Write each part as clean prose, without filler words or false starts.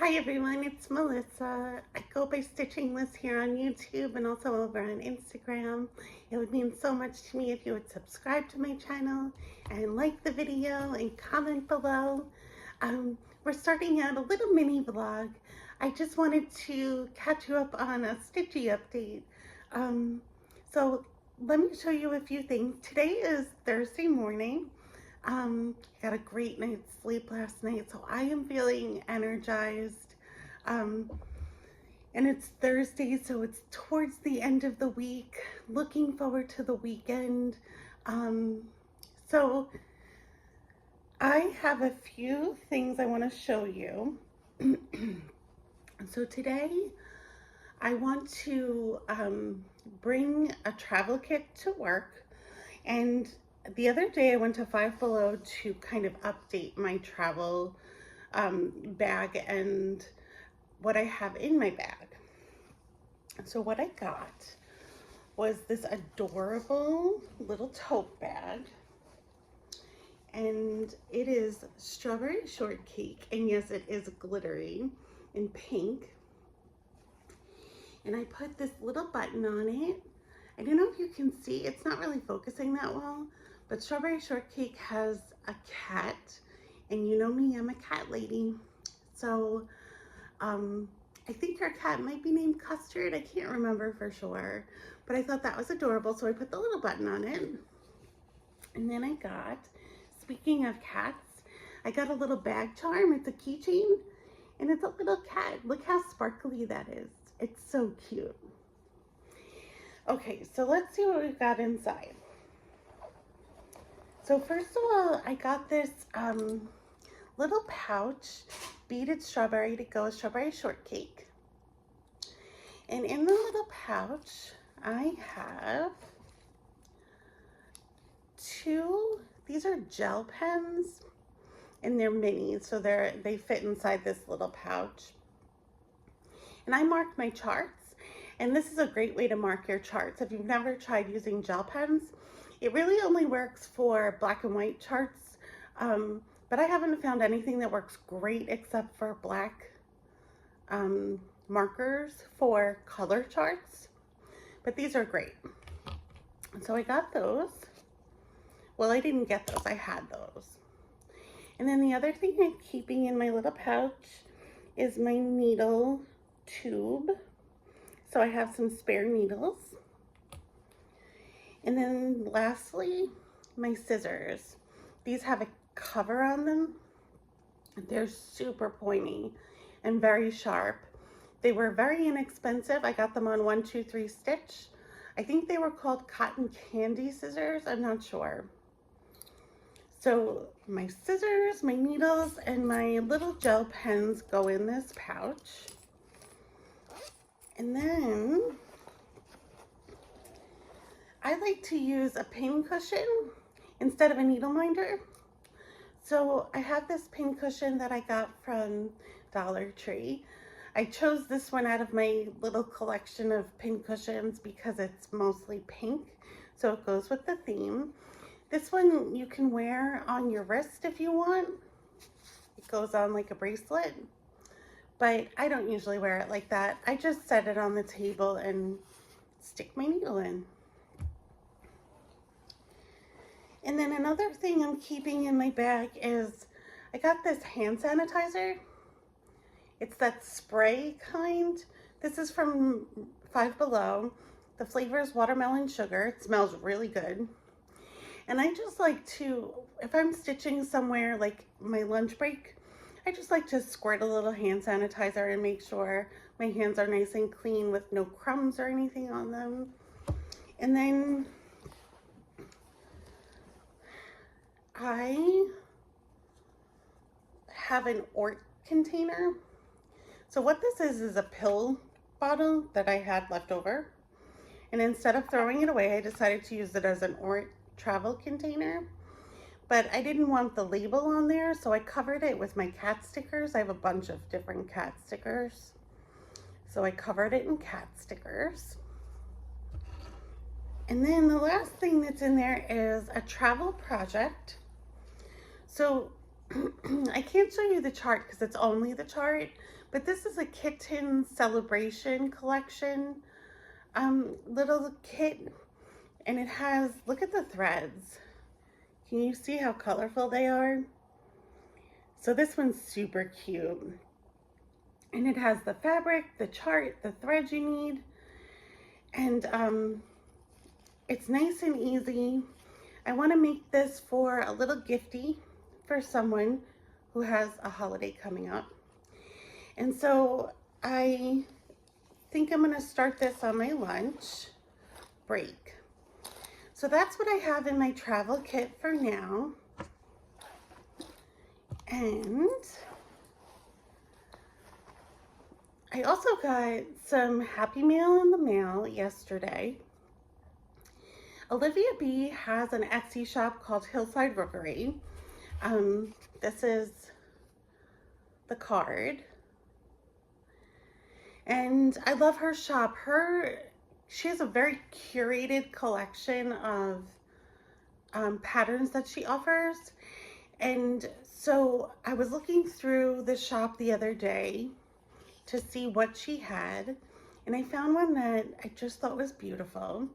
Hi everyone, it's Melissa. I go by Stitching Liz here on YouTube and also over on Instagram. It would mean so much to me if you would subscribe to my channel and like the video and comment below. We're starting out a little mini vlog. I just wanted to catch you up on a Stitchy update. So let me show you a few things. Today is Thursday morning. Got a great night's sleep last night, so I am feeling energized. And it's Thursday, so it's towards the end of the week. Looking forward to the weekend. So I have a few things I want to show you. So today I want to bring a travel kit to work, and the other day I went to Five Below to kind of update my travel bag and what I have in my bag. So what I got was this adorable little tote bag, and it is strawberry shortcake, and yes, it is glittery in pink. And I put this little button on it. I don't know if you can see, it's not really focusing that well, but strawberry shortcake has a cat, and you know me, I'm a cat lady. So I think her cat might be named Custard. I can't remember for sure, but I thought that was adorable, so I put the little button on it. And then I got, speaking of cats, I got a little bag charm. It's a keychain, and it's a little cat. Look how sparkly that is. It's so cute. Okay, so let's see what we've got inside. So first of all, I got this little pouch, beaded strawberry to go with strawberry shortcake. And in the little pouch, I have these are gel pens, and they're minis, so they fit inside this little pouch. And I marked my charts, and this is a great way to mark your charts. If you've never tried using gel pens, it really only works for black and white charts, but I haven't found anything that works great except for black markers for color charts, but these are great. So I got those. Well, I didn't get those, I had those. And then the other thing I'm keeping in my little pouch is my needle tube. So I have some spare needles. And then lastly, my scissors. These have a cover on them. They're super pointy and very sharp. They were very inexpensive. I got them on 1-2-3 Stitch. I think they were called cotton candy scissors. I'm not sure. So my scissors, my needles, and my little gel pens go in this pouch. And then I like to use a pin cushion instead of a needle minder. So I have this pin cushion that I got from Dollar Tree. I chose this one out of my little collection of pin cushions because it's mostly pink, so it goes with the theme. This one you can wear on your wrist if you want. It goes on like a bracelet, but I don't usually wear it like that. I just set it on the table and stick my needle in. And then another thing I'm keeping in my bag is I got this hand sanitizer. It's that spray kind. This is from Five Below. The flavor is watermelon sugar. It smells really good. And I just like to, if I'm stitching somewhere like my lunch break, I just like to squirt a little hand sanitizer and make sure my hands are nice and clean with no crumbs or anything on them. And then I have an Ort container. So what this is a pill bottle that I had left over. And instead of throwing it away, I decided to use it as an Ort travel container. But I didn't want the label on there, so I covered it with my cat stickers. I have a bunch of different cat stickers. So I covered it in cat stickers. And then the last thing that's in there is a travel project. So I can't show you the chart because it's only the chart, But this is a kitten celebration collection little kit, and it has, look at the threads. Can you see how colorful they are? So this one's super cute. And it has the fabric, the chart, the threads you need. And it's nice and easy. I want to make this for a little gifty for someone who has a holiday coming up. And so I think I'm going to start this on my lunch break. So that's what I have in my travel kit for now. And I also got some Happy Mail in the mail yesterday. Olivia B has an Etsy shop called Hillside Rookery. This is the card. And I love her shop. She has a very curated collection of patterns that she offers. And so I was looking through the shop the other day to see what she had, and I found one that I just thought was beautiful.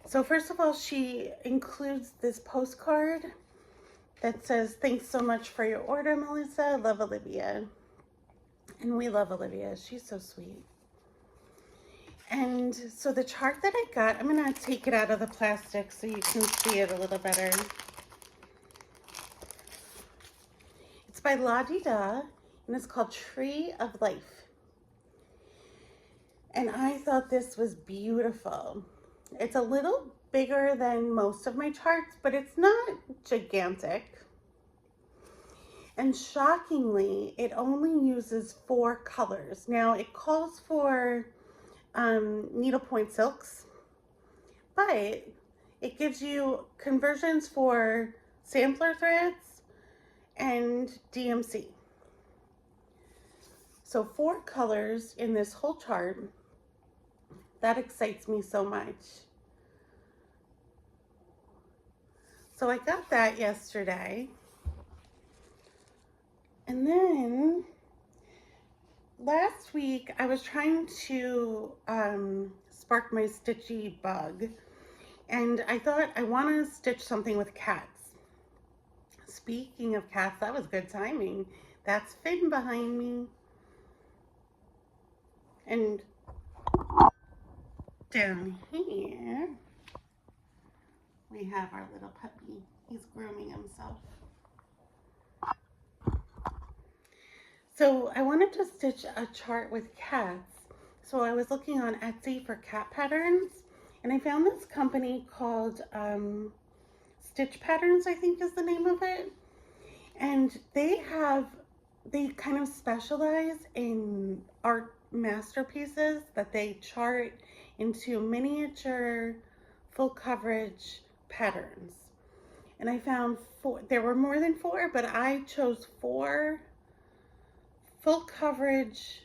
So first of all, she includes this postcard that says, "Thanks so much for your order, Melissa. Love, Olivia." And we love Olivia. She's so sweet. And so the chart that I got, I'm gonna take it out of the plastic so you can see it a little better. It's by La Di Da, and it's called Tree of Life. And I thought this was beautiful. It's a little bigger than most of my charts, but it's not gigantic. And shockingly, it only uses 4 colors. Now, it calls for needlepoint silks, but it gives you conversions for sampler threads and DMC. So 4 colors in this whole chart. That excites me so much. So I got that yesterday. And then last week I was trying to spark my Stitchy bug. And I thought I want to stitch something with cats. Speaking of cats, that was good timing. That's Finn behind me. And down here, we have our little puppy. He's grooming himself. So I wanted to stitch a chart with cats. So I was looking on Etsy for cat patterns, and I found this company called Stitch Patterns, I think is the name of it. And they kind of specialize in art masterpieces that they chart into miniature full coverage patterns. And I found 4, there were more than 4, but I chose 4 full coverage.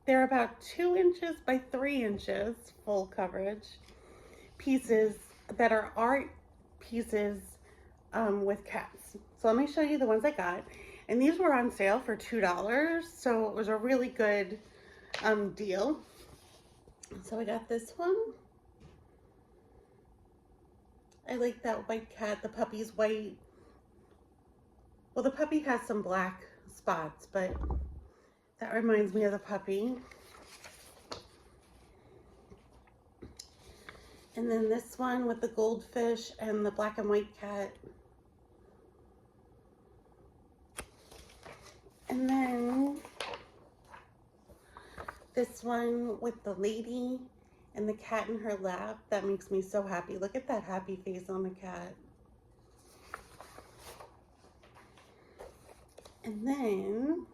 They're about 2 inches by 3 inches full coverage pieces that are art pieces with cats. So let me show you the ones I got. And these were on sale for $2, so it was a really good deal. So I got this one. I like that white cat. The puppy's white. Well, the puppy has some black spots, but that reminds me of the puppy. And then this one with the goldfish and the black and white cat. And then this one with the lady and the cat in her lap. That makes me so happy. Look at that happy face on the cat. And then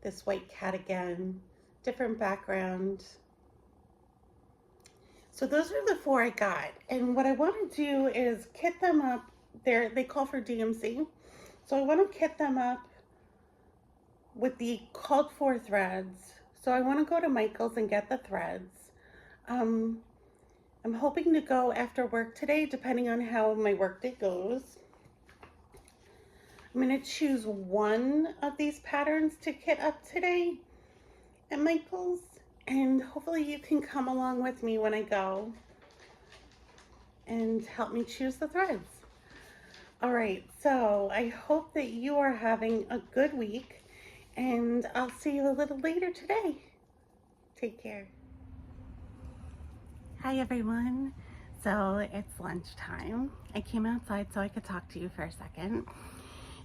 this white cat again, different background. So those are the 4 I got. And what I want to do is kit them up. They call for DMC. So I want to kit them up with the called for threads. So I want to go to Michael's and get the threads. I'm hoping to go after work today, depending on how my work day goes. I'm going to choose one of these patterns to kit up today at Michael's, and hopefully you can come along with me when I go and help me choose the threads. All right, so I hope that you are having a good week, and I'll see you a little later today. Take care. Hi everyone. So it's lunchtime. I came outside so I could talk to you for a second.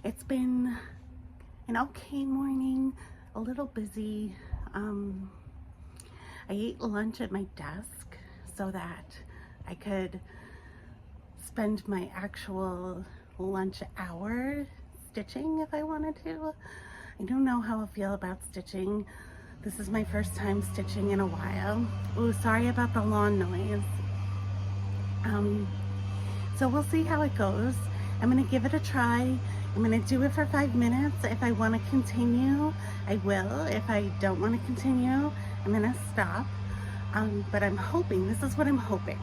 It's been an okay morning, a little busy. I ate lunch at my desk so that I could spend my actual lunch hour stitching if I wanted to. I don't know how I feel about stitching. This is my first time stitching in a while. Oh, sorry about the lawn noise. So we'll see how it goes. I'm gonna give it a try. I'm gonna do it for 5 minutes. If I wanna continue, I will. If I don't wanna continue, I'm gonna stop. But I'm hoping, this is what I'm hoping.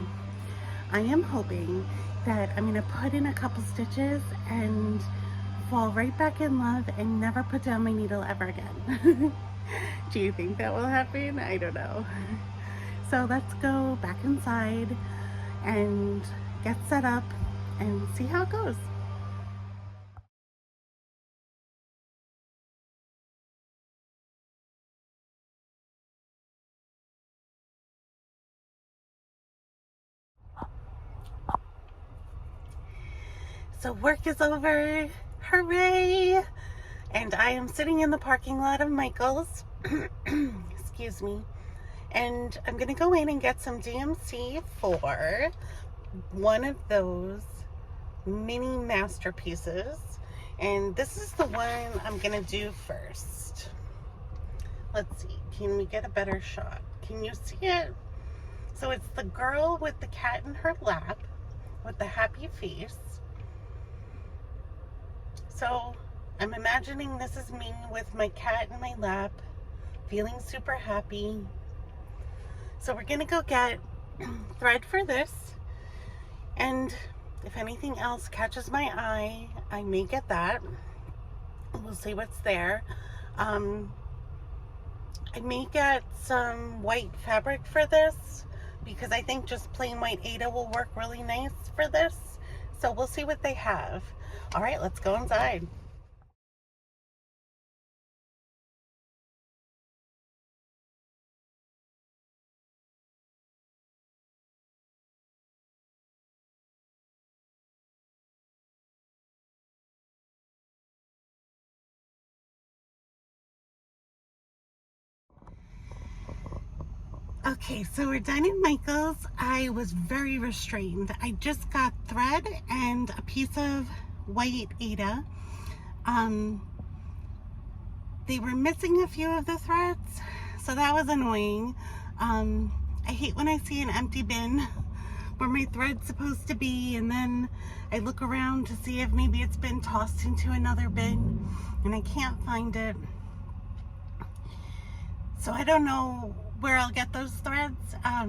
I am hoping that I'm gonna put in a couple stitches and fall right back in love and never put down my needle ever again. Do you think that will happen? I don't know. So let's go back inside and get set up and see how it goes. So work is over, hooray! And I am sitting in the parking lot of Michael's, excuse me, and I'm gonna go in and get some DMC for one of those mini masterpieces, and this is the one I'm gonna do first. Let's see, can we get a better shot? Can you see it? So it's the girl with the cat in her lap with the happy face. So I'm imagining this is me with my cat in my lap, feeling super happy. So we're gonna go get thread for this, and if anything else catches my eye, I may get that. We'll see what's there. I may get some white fabric for this because I think just plain white Aida will work really nice for this. So we'll see what they have. All right, let's go inside. Okay, so we're done at Michael's. I was very restrained. I just got thread and a piece of white Aida. They were missing a few of the threads, so that was annoying. I hate when I see an empty bin where my thread's supposed to be, and then I look around to see if maybe it's been tossed into another bin and I can't find it. So I don't know where I'll get those threads. I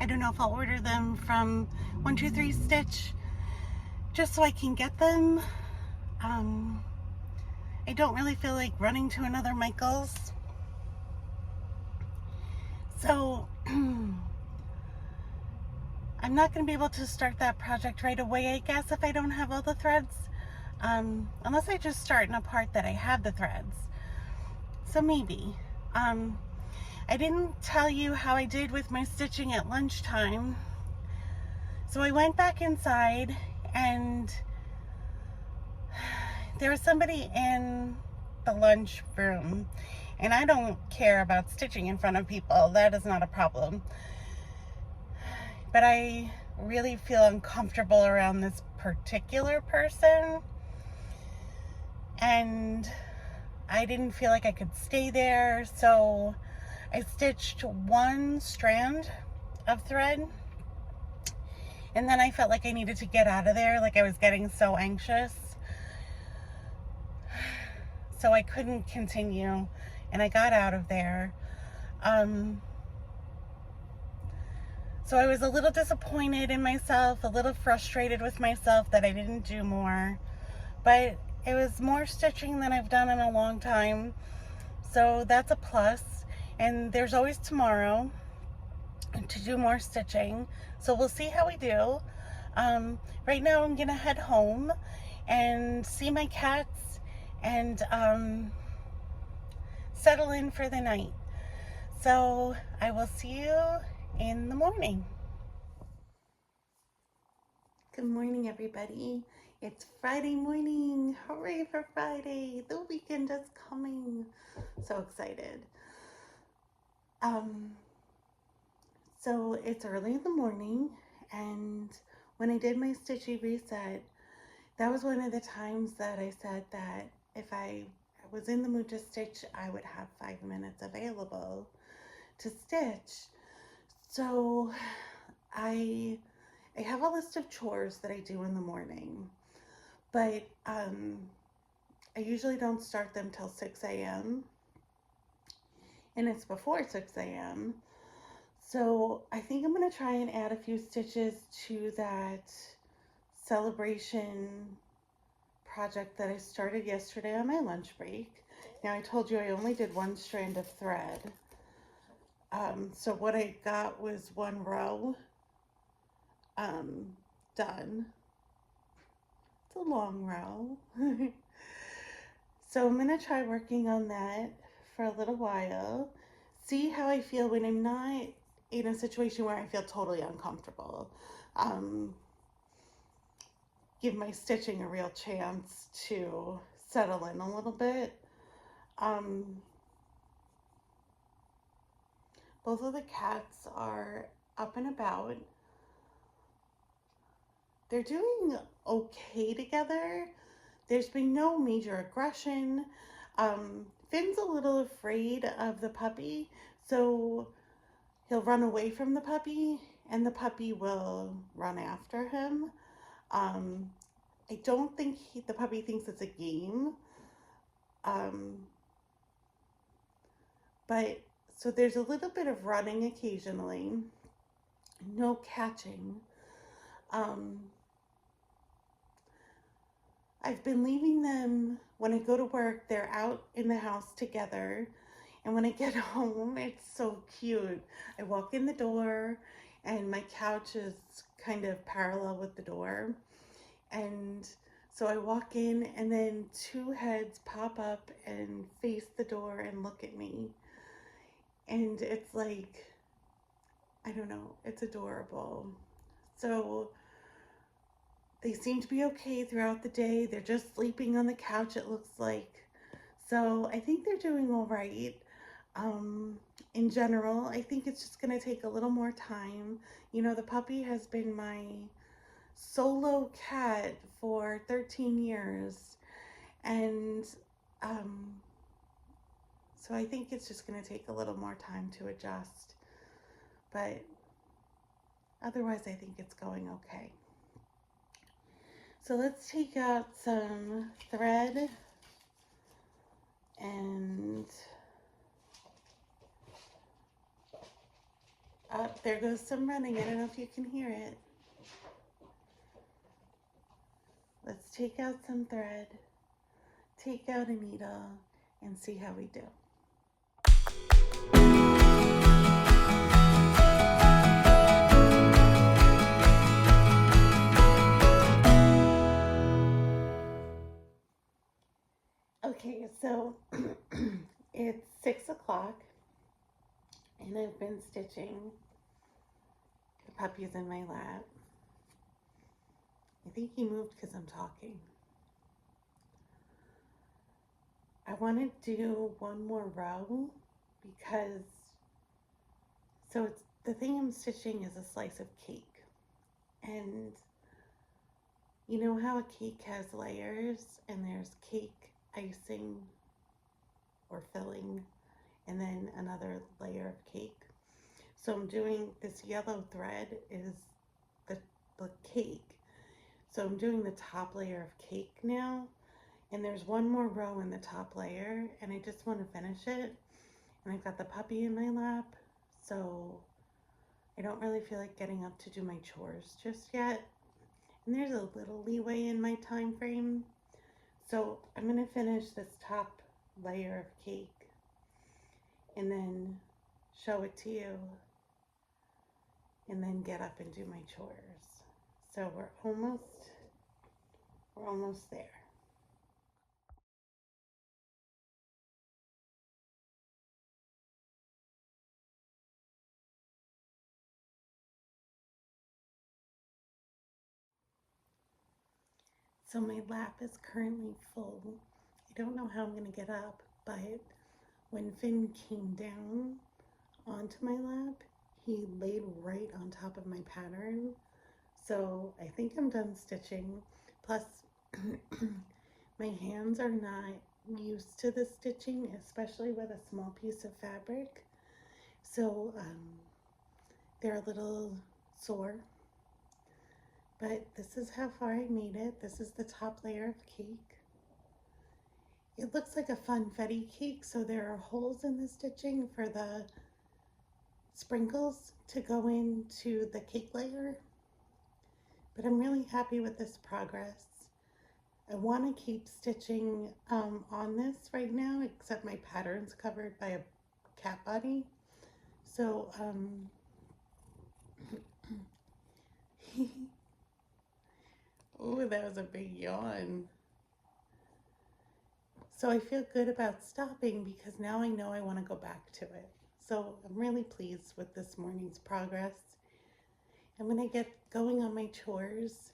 don't know if I'll order them from 123 Stitch just so I can get them. I don't really feel like running to another Michael's. So I'm not going to be able to start that project right away, I guess, if I don't have all the threads. Unless I just start in a part that I have the threads. So maybe. I didn't tell you how I did with my stitching at lunchtime. So I went back inside and there was somebody in the lunch room, and I don't care about stitching in front of people. That is not a problem. But I really feel uncomfortable around this particular person, and I didn't feel like I could stay there, so I stitched one strand of thread, and then I felt like I needed to get out of there, like I was getting so anxious. So I couldn't continue, and I got out of there. So I was a little disappointed in myself, a little frustrated with myself that I didn't do more. but it was more stitching than I've done in a long time, so that's a plus. And there's always tomorrow to do more stitching, so we'll see how we do. Right now I'm gonna head home and see my cats and settle in for the night. So I will see you in the morning. Good morning, everybody. It's Friday morning. Hooray for Friday. The weekend is coming. So excited. So it's early in the morning, and when I did my Stitchy reset, that was one of the times that I said that if I was in the mood to stitch, I would have 5 minutes available to stitch. So I have a list of chores that I do in the morning, but I usually don't start them till 6 a.m. and it's before 6 a.m. So I think I'm going to try and add a few stitches to that celebration project that I started yesterday on my lunch break. Now, I told you I only did one strand of thread. So what I got was one row done. It's a long row. So I'm going to try working on that for a little while. See how I feel when I'm not in a situation where I feel totally uncomfortable. Give my stitching a real chance to settle in a little bit. Both of the cats are up and about. They're doing okay together. There's been no major aggression. Finn's a little afraid of the puppy, so he'll run away from the puppy and the puppy will run after him. I don't think the puppy thinks it's a game. But so there's a little bit of running occasionally, no catching. I've been leaving them, when I go to work, they're out in the house together. And when I get home, it's so cute. I walk in the door and my couch is kind of parallel with the door. And so I walk in and then two heads pop up and face the door and look at me. And it's like, I don't know, it's adorable. So they seem to be okay throughout the day. They're just sleeping on the couch, it looks like. So I think they're doing all right. In general, I think it's just going to take a little more time. You know, the puppy has been my solo cat for 13 years. And so I think it's just going to take a little more time to adjust. But otherwise, I think it's going okay. So let's take out some thread and up there goes some running. I don't know if you can hear it. Let's take out some thread, take out a needle, and see how we do. Okay, so it's 6 o'clock and I've been stitching. The puppy's in my lap. I think he moved because I'm talking. I want to do one more row because, so it's, the thing I'm stitching is a slice of cake. And you know how a cake has layers and there's cake, icing, or filling, and then another layer of cake. So I'm doing this yellow thread is the cake. So I'm doing the top layer of cake now, and there's one more row in the top layer, and I just want to finish it. And I've got the puppy in my lap, so I don't really feel like getting up to do my chores just yet. And there's a little leeway in my time frame, So I'm going to finish this top layer of cake and then show it to you and then get up and do my chores. So we're almost there. So my lap is currently full. I don't know how I'm going to get up, but when Finn came down onto my lap, he laid right on top of my pattern. So I think I'm done stitching. Plus, my hands are not used to the stitching, especially with a small piece of fabric. So they're a little sore. But this is how far I made it. This is the top layer of cake. It looks like a funfetti cake, so there are holes in the stitching for the sprinkles to go into the cake layer. But I'm really happy with this progress. I want to keep stitching on this right now, except my pattern's covered by a cat body. So, oh, that was a big yawn. So I feel good about stopping because now I know I want to go back to it. So I'm really pleased with this morning's progress. I'm going to get going on my chores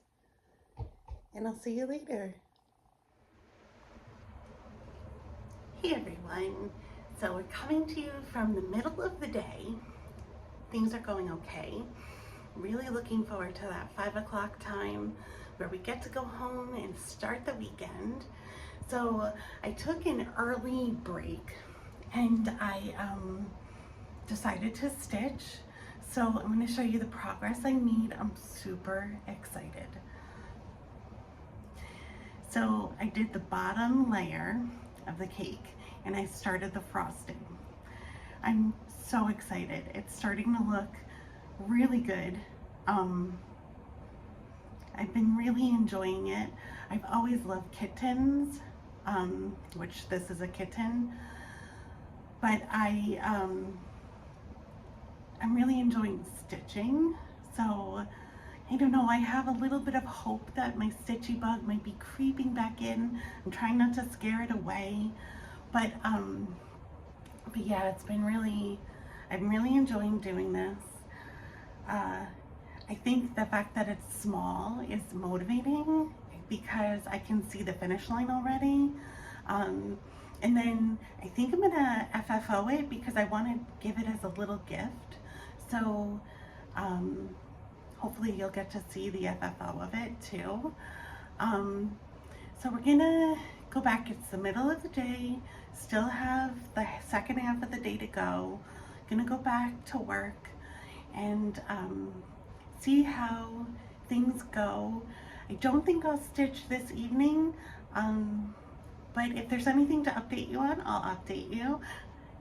and I'll see you later. Hey everyone. So we're coming to you from the middle of the day. Things are going okay. Really looking forward to that 5 o'clock time where we get to go home and start the weekend. So I took an early break and I decided to stitch. So I'm going to show you the progress I made. I'm super excited. So I did the bottom layer of the cake and I started the frosting. I'm so excited. It's starting to look really good. I've been really enjoying it. I've always loved kittens, which this is a kitten, but I'm really enjoying stitching. So I don't know, I have a little bit of hope that my stitchy bug might be creeping back in. I'm trying not to scare it away, but yeah, I'm really enjoying doing this. I think the fact that it's small is motivating because I can see the finish line already. And then I think I'm gonna FFO it because I want to give it as a little gift. So hopefully you'll get to see the FFO of it too. So we're gonna go back. It's the middle of the day, still have the second half of the day to go. Gonna go back to work and see how things go. I don't think I'll stitch this evening, but if there's anything to update you on, I'll update you.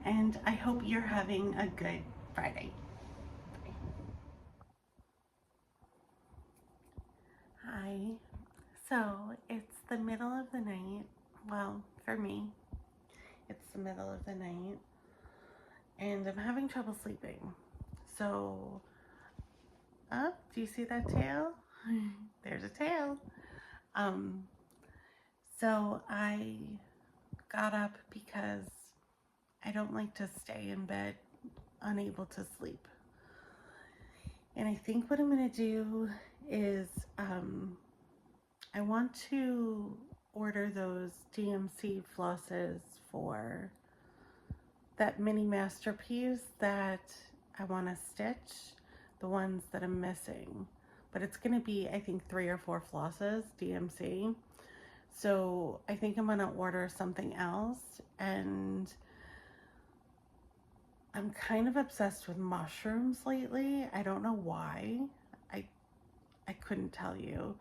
And I hope you're having a good Friday. Bye. Hi. So it's the middle of the night. Well, for me, it's the middle of the night. And I'm having trouble sleeping. So, do you see that tail? There's a tail. So I got up because I don't like to stay in bed unable to sleep. And I think what I'm gonna do is I want to order those DMC flosses for that mini masterpiece that I want to stitch, the ones that I'm missing. But it's going to be, I think, 3 or 4 flosses, DMC. So I think I'm going to order something else. And I'm kind of obsessed with mushrooms lately. I don't know why. I couldn't tell you.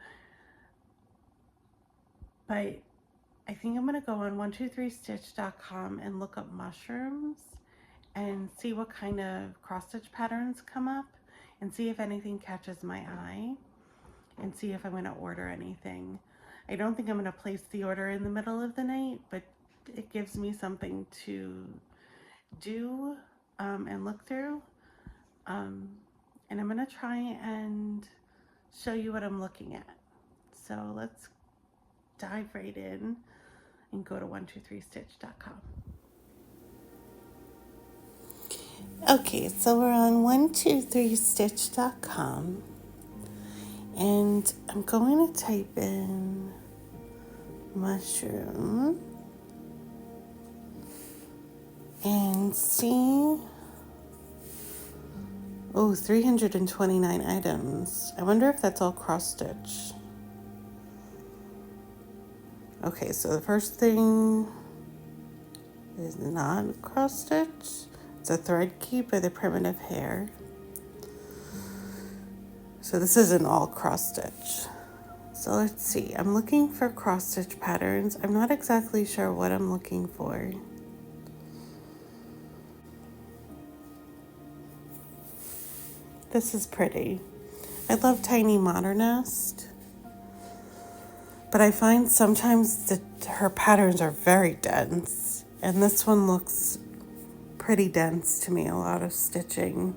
But I think I'm going to go on 123stitch.com and look up mushrooms and see what kind of cross stitch patterns come up and see if anything catches my eye and see if I'm going to order anything. I don't think I'm going to place the order in the middle of the night, but it gives me something to do and look through. And I'm going to try and show you what I'm looking at. So let's dive right in and go to 123stitch.com. Okay, so we're on 123stitch.com, and I'm going to type in mushroom and see. Oh, 329 items. I wonder if that's all cross stitch. Okay, so the first thing is not cross stitch. It's a thread keep by the primitive hair. So this isn't all cross stitch. So let's see, I'm looking for cross stitch patterns. I'm not exactly sure what I'm looking for. This is pretty. I love Tiny Modernist, but I find sometimes that her patterns are very dense, and this one looks pretty dense to me, a lot of stitching.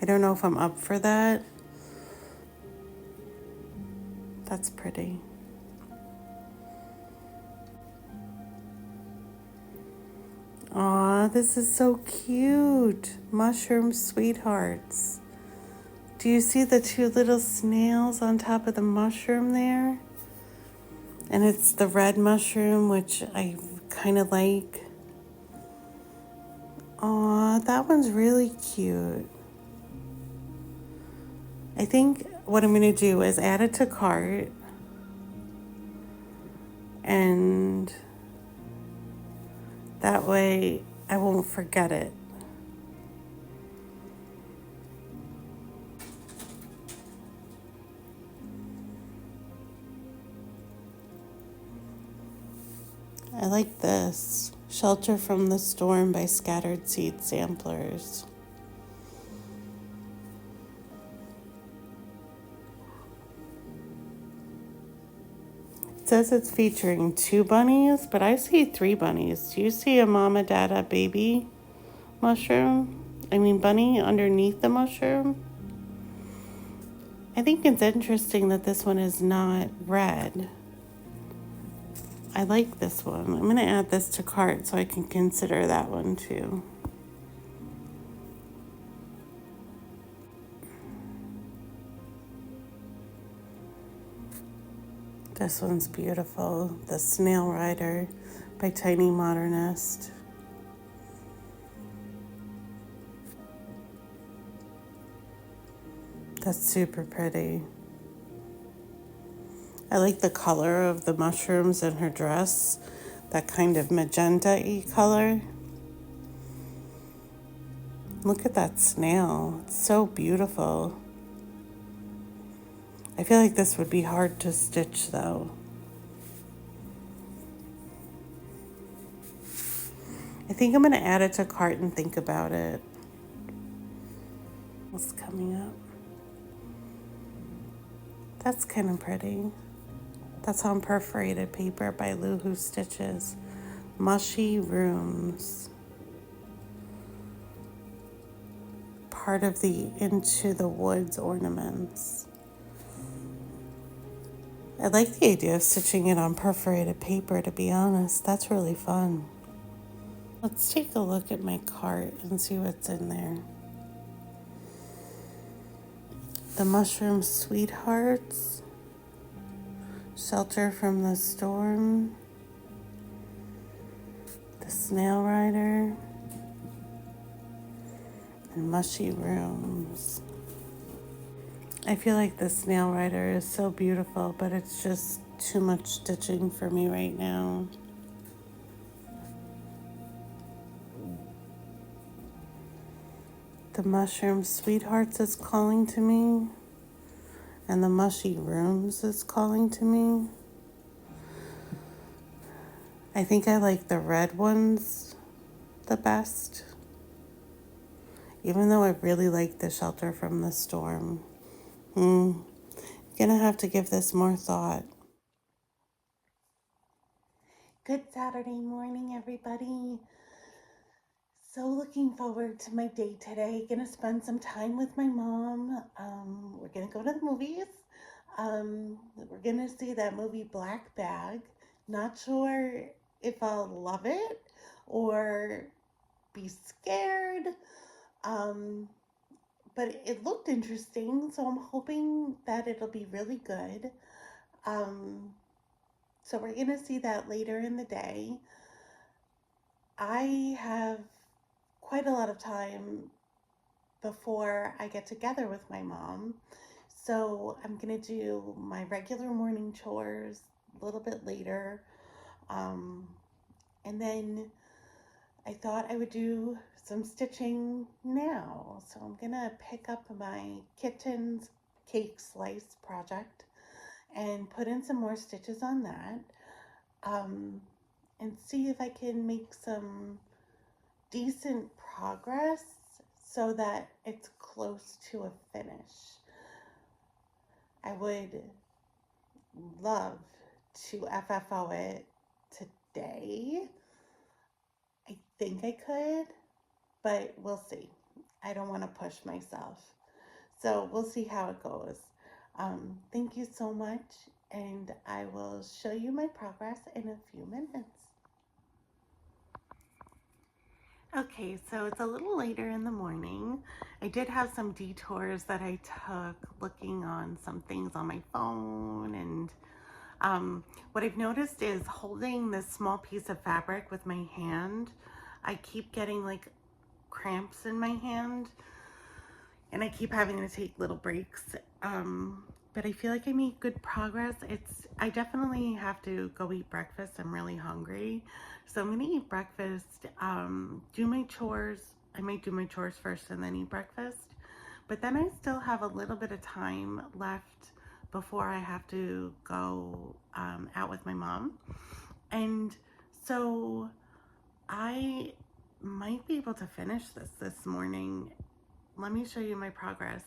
I don't know if I'm up for that. That's pretty. Aw, this is so cute. Mushroom sweethearts. Do you see the two little snails on top of the mushroom there? And it's the red mushroom, which I kind of like. Aw, that one's really cute. I think what I'm going to do is add it to cart, and that way I won't forget it. I like this. Shelter from the Storm by Scattered Seed Samplers. It says it's featuring 2 bunnies, but I see 3 bunnies. Do you see a mama, dada, baby mushroom? Bunny underneath the mushroom? I think it's interesting that this one is not red. I like this one. I'm going to add this to cart so I can consider that one too. This one's beautiful. The Snail Rider by Tiny Modernist. That's super pretty. I like the color of the mushrooms in her dress, that kind of magenta-y color. Look at that snail. It's so beautiful. I feel like this would be hard to stitch though. I think I'm going to add it to cart and think about it. What's coming up? That's kind of pretty. That's on perforated paper by Loohoo Stitches. Mushy Rooms. Part of the Into the Woods ornaments. I like the idea of stitching it on perforated paper, to be honest. That's really fun. Let's take a look at my cart and see what's in there. The Mushroom Sweethearts. Shelter from the Storm. The Snail Rider. And Mushy Rooms. I feel like the Snail Rider is so beautiful, but it's just too much stitching for me right now. The Mushroom Sweethearts is calling to me, and the Mushy Rooms is calling to me. I think I like the red ones the best, even though I really like the Shelter from the Storm. Gonna have to give this more thought. Good Saturday morning, everybody. So looking forward to my day today. Gonna spend some time with my mom. We're gonna go to the movies. We're gonna see that movie Black Bag. Not sure if I'll love it or be scared. Um, but it looked interesting, so I'm hoping that it'll be really good. So we're gonna see that later in the day. I have quite a lot of time before I get together with my mom. So I'm going to do my regular morning chores a little bit later. Um, and then I thought I would do some stitching now. So I'm going to pick up my kitten's cake slice project and put in some more stitches on that. And see if I can make some decent progress so that it's close to a finish. I would love to FFO it today. I think I could, but we'll see. I don't want to push myself. So we'll see how it goes. Thank you so much, and I will show you my progress in a few minutes. Okay, so it's a little later in the morning. I did have some detours that I took looking on some things on my phone, and what I've noticed is holding this small piece of fabric with my hand, I keep getting like cramps in my hand, and I keep having to take little breaks. But I feel like I made good progress. I definitely have to go eat breakfast. I'm really hungry. So I'm gonna eat breakfast, do my chores. I might do my chores first and then eat breakfast. But then I still have a little bit of time left before I have to go out with my mom. And so I might be able to finish this morning. Let me show you my progress.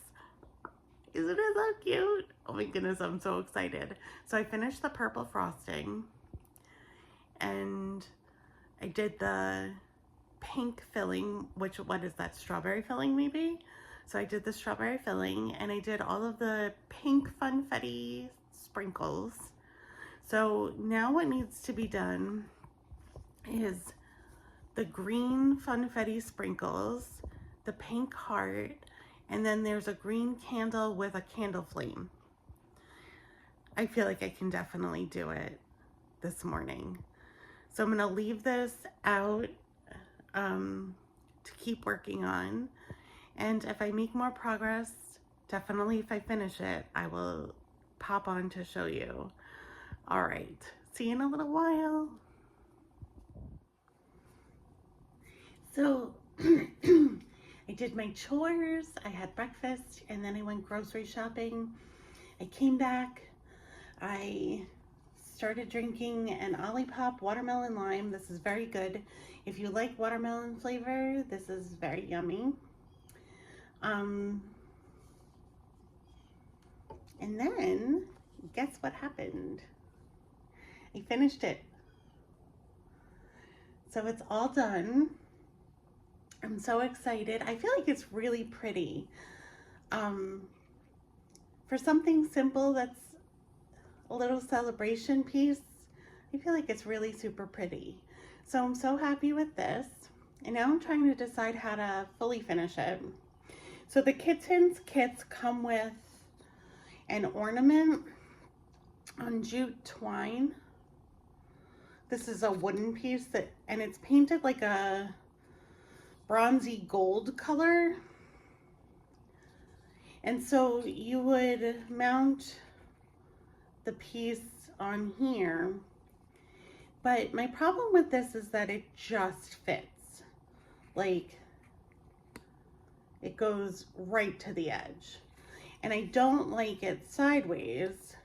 Isn't it so cute? Oh my goodness, I'm so excited. So I finished the purple frosting and I did the pink filling, what is that, strawberry filling maybe? So I did the strawberry filling and I did all of the pink funfetti sprinkles. So now what needs to be done is the green funfetti sprinkles, the pink heart, and then there's a green candle with a candle flame. I feel like I can definitely do it this morning. So I'm gonna leave this out to keep working on. And if I make more progress, definitely if I finish it, I will pop on to show you. All right, see you in a little while. So I did my chores, I had breakfast, and then I went grocery shopping. I came back, I started drinking an Olipop watermelon lime. This is very good. If you like watermelon flavor, this is very yummy. And then, guess what happened? I finished it. So it's all done. I'm so excited. I feel like it's really pretty. For something simple that's a little celebration piece, I feel like it's really super pretty. So I'm so happy with this. And now I'm trying to decide how to fully finish it. So the kittens kits come with an ornament on jute twine. This is a wooden piece and it's painted like a bronzy gold color. And so you would mount the piece on here. But my problem with this is that it just fits. Like, it goes right to the edge. And I don't like it sideways.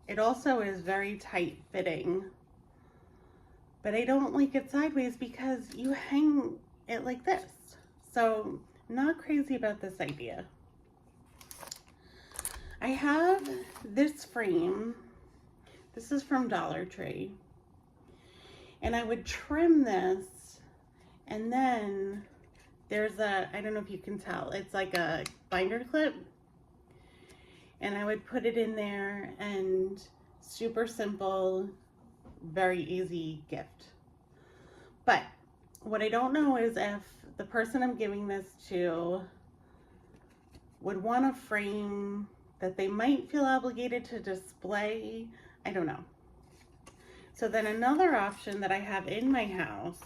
It also is very tight fitting. But I don't like it sideways because you hang it like this. So, not crazy about this idea. I have this frame. This is from Dollar Tree. And I would trim this, and then there's a, I don't know if you can tell, it's like a binder clip. And I would put it in there, and super simple, very easy gift. But what I don't know is if the person I'm giving this to would want a frame that they might feel obligated to display. I don't know. So then another option that I have in my house,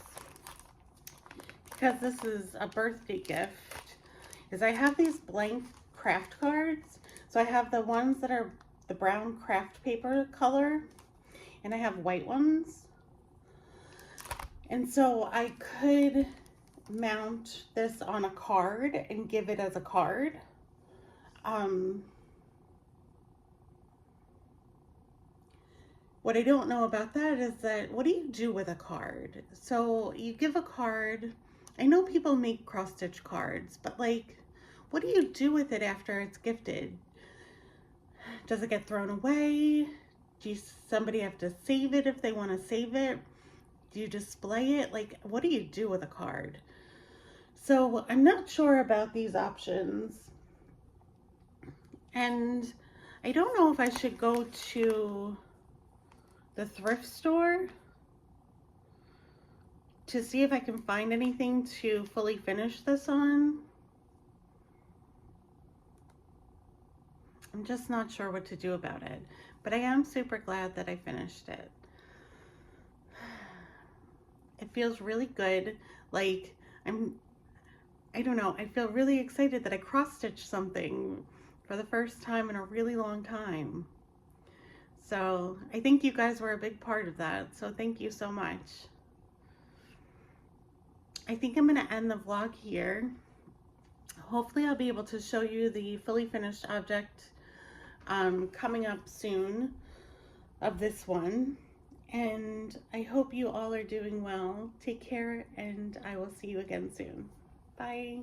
because this is a birthday gift, is I have these blank craft cards. So I have the ones that are the brown craft paper color, and I have white ones. And so I could mount this on a card and give it as a card. What I don't know about that is that, what do you do with a card? So you give a card, I know people make cross stitch cards, but like, what do you do with it after it's gifted? Does it get thrown away? Somebody have to save it if they want to save it? Do you display it? Like, what do you do with a card? So I'm not sure about these options. And I don't know if I should go to the thrift store to see if I can find anything to fully finish this on. I'm just not sure what to do about it, but I am super glad that I finished it. It feels really good. Like, I don't know, I feel really excited that I cross-stitched something for the first time in a really long time. So I think you guys were a big part of that, so thank you so much. I think I'm going to end the vlog here. Hopefully I'll be able to show you the fully finished object coming up soon of this one. And I hope you all are doing well. Take care, and I will see you again soon. Bye.